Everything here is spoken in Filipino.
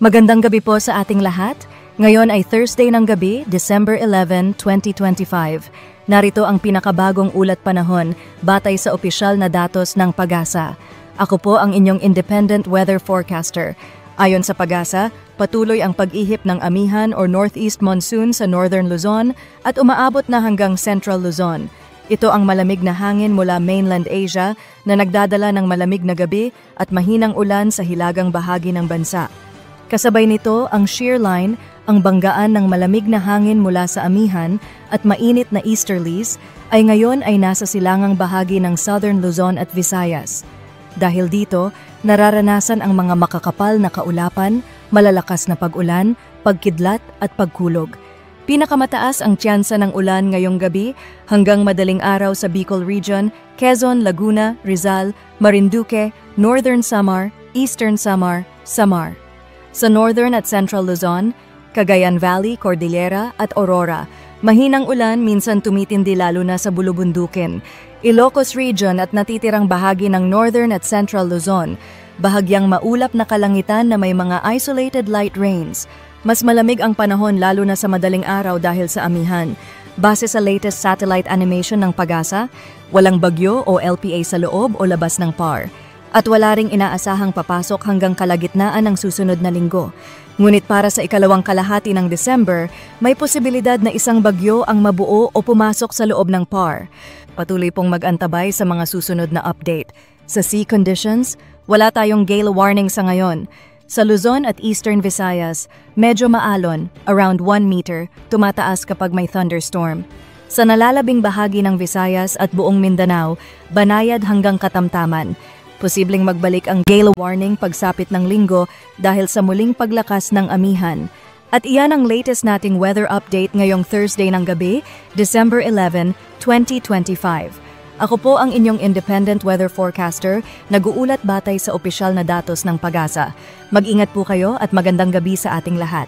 Magandang gabi po sa ating lahat. Ngayon ay Thursday ng gabi, December 11, 2025. Narito ang pinakabagong ulat panahon batay sa opisyal na datos ng PAGASA. Ako po ang inyong independent weather forecaster. Ayon sa PAGASA, patuloy ang pag-ihip ng amihan or northeast monsoon sa northern Luzon at umaabot na hanggang central Luzon. Ito ang malamig na hangin mula mainland Asia na nagdadala ng malamig na gabi at mahinang ulan sa hilagang bahagi ng bansa. Kasabay nito ang shear line, ang banggaan ng malamig na hangin mula sa amihan at mainit na easterlies ay ngayon ay nasa silangang bahagi ng southern Luzon at Visayas. Dahil dito, nararanasan ang mga makakapal na kaulapan, malalakas na pag-ulan, pagkidlat at pagkulog. Pinakamataas ang tsansa ng ulan ngayong gabi hanggang madaling araw sa Bicol Region, Quezon, Laguna, Rizal, Marinduque, Northern Samar, Eastern Samar, Samar. Sa Northern at Central Luzon, Cagayan Valley, Cordillera at Aurora, mahinang ulan minsan tumitindi lalo na sa Bulubundukin. Ilocos Region at natitirang bahagi ng Northern at Central Luzon, bahagyang maulap na kalangitan na may mga isolated light rains. Mas malamig ang panahon lalo na sa madaling araw dahil sa amihan. Base sa latest satellite animation ng PAGASA, walang bagyo o LPA sa loob o labas ng PAR. At wala ring inaasahang papasok hanggang kalagitnaan ng susunod na linggo. Ngunit para sa ikalawang kalahati ng December, may posibilidad na isang bagyo ang mabuo o pumasok sa loob ng PAR. Patuloy pong mag-antabay sa mga susunod na update. Sa sea conditions, wala tayong gale warning sa ngayon. Sa Luzon at Eastern Visayas, medyo maalon, around 1 meter, tumataas kapag may thunderstorm. Sa nalalabing bahagi ng Visayas at buong Mindanao, banayad hanggang katamtaman. Posibleng magbalik ang gale warning pagsapit ng linggo dahil sa muling paglakas ng amihan. At iyan ang latest nating weather update ngayong Thursday ng gabi, December 11, 2025. Ako po ang inyong independent weather forecaster, nag-uulat batay sa opisyal na datos ng PAGASA. Mag-ingat po kayo at magandang gabi sa ating lahat.